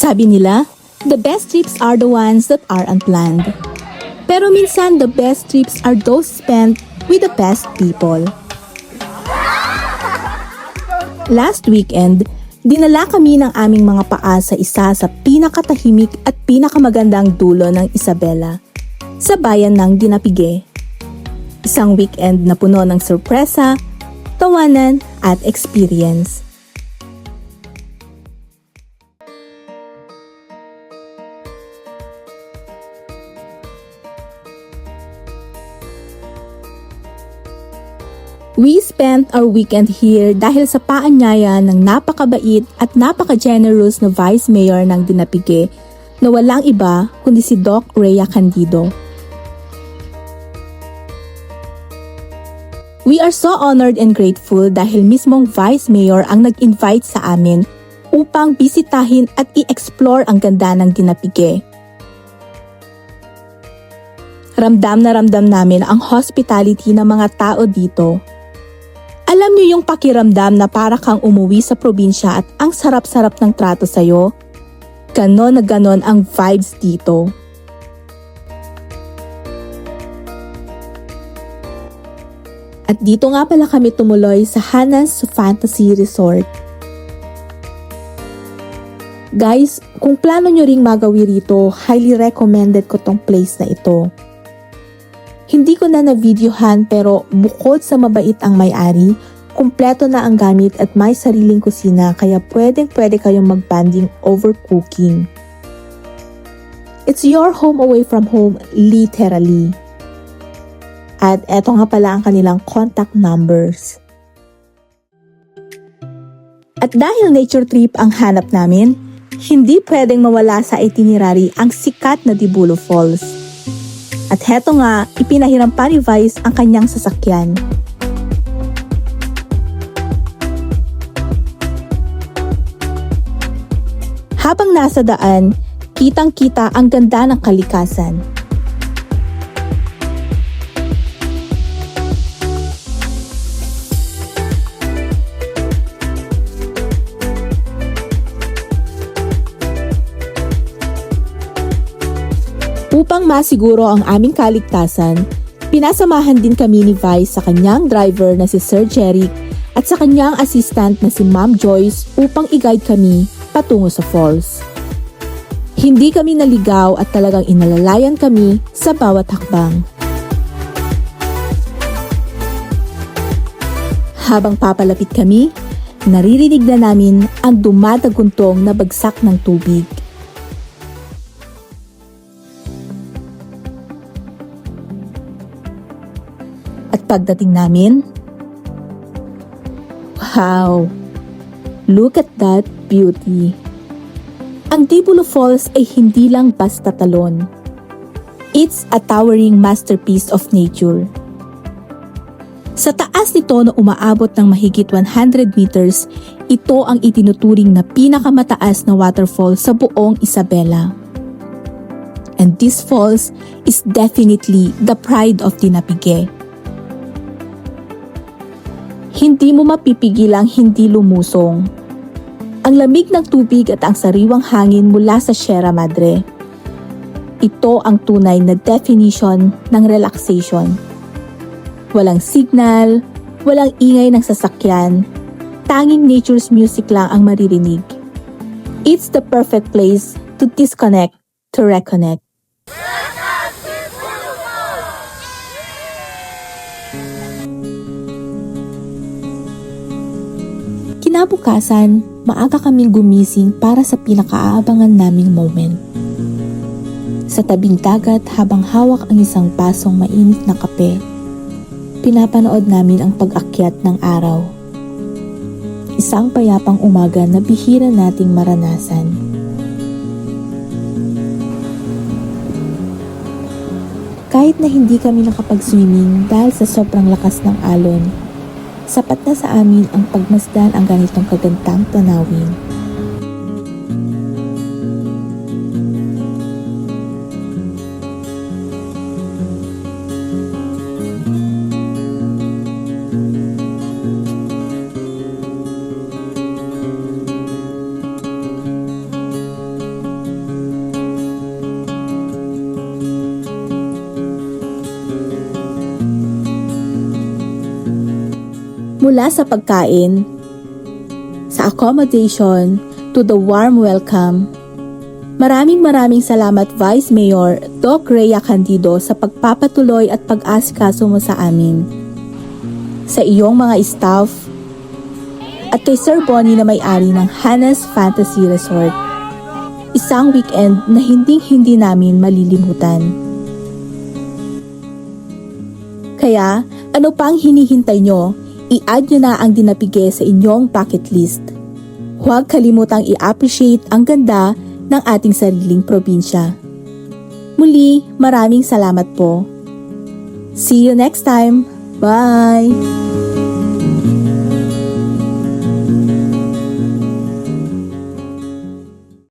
Sabi nila, the best trips are the ones that are unplanned. Pero minsan, the best trips are those spent with the best people. Last weekend, dinala kami ng aming mga paa sa isa sa pinakatahimik at pinakamagandang dulo ng Isabela, sa bayan ng Dinapige. Isang weekend na puno ng sorpresa, tawanan at experience. We spent our weekend here dahil sa paanyaya ng napakabait at napaka-generous na Vice Mayor ng Dinapige na walang iba kundi si Doc Rhea Candido. We are so honored and grateful dahil mismong Vice Mayor ang nag-invite sa amin upang bisitahin at i-explore ang ganda ng Dinapige. Ramdam na ramdam namin ang hospitality ng mga tao dito. Alam niyo yung pakiramdam na para kang umuwi sa probinsya at ang sarap-sarap ng trato sa'yo? Ganon na ganon ang vibes dito. At dito nga pala kami tumuloy sa Hana's Fantasy Resort. Guys, kung plano nyo ring magawi rito, highly recommended ko tong place na ito. Hindi ko na na-videohan pero bukod sa mabait ang may-ari, kumpleto na ang gamit at may sariling kusina kaya pwede kayong mag-bonding over cooking. It's your home away from home, literally. At eto nga pala ang kanilang contact numbers. At dahil nature trip ang hanap namin, hindi pwedeng mawala sa itinerary ang sikat na Dibulo Falls. At heto nga, ipinahiram pa ni Vice ang kanyang sasakyan. Habang nasa daan, kitang-kita ang ganda ng kalikasan. Upang masiguro ang aming kaligtasan, pinasamahan din kami ni Vice sa kanyang driver na si Sir Jeric at sa kanyang assistant na si Ma'am Joyce upang i-guide kami patungo sa falls. Hindi kami naligaw at talagang inalalayan kami sa bawat hakbang. Habang papalapit kami, naririnig na namin ang dumadaguntong na bagsak ng tubig. At pagdating namin, wow! Look at that beauty! Ang Dibulo Falls ay hindi lang basta talon. It's a towering masterpiece of nature. Sa taas nito na umaabot ng mahigit 100 meters, ito ang itinuturing na pinakamataas na waterfall sa buong Isabela. And this falls is definitely the pride of Dinapige. Hindi mo mapipigilang hindi lumusong. Ang lamig ng tubig at ang sariwang hangin mula sa Sierra Madre. Ito ang tunay na definition ng relaxation. Walang signal, walang ingay ng sasakyan, tanging nature's music lang ang maririnig. It's the perfect place to disconnect, to reconnect. Kinabukasan, maaga kaming gumising para sa pinakaabangan naming moment. Sa tabing dagat habang hawak ang isang basong mainit na kape, pinapanood namin ang pag-akyat ng araw. Isang payapang umaga na bihira nating maranasan. Kahit na hindi kami nakapag-swimming dahil sa sobrang lakas ng alon, sapat na sa amin ang pagmasdan ang ganitong kagandang tanawin. Mula sa pagkain, sa accommodation, to the warm welcome. Maraming salamat Vice Mayor Doc Rhea Candido sa pagpapatuloy at pag-asikaso mo sa amin. Sa iyong mga staff at kay Sir Bonnie na may-ari ng Hannah's Fantasy Resort. Isang weekend na hindi namin malilimutan. Kaya, ano pang hinihintay nyo? I-add nyo na ang dinapige sa inyong bucket list. Huwag kalimutang i-appreciate ang ganda ng ating sariling probinsya. Muli, maraming salamat po. See you next time. Bye!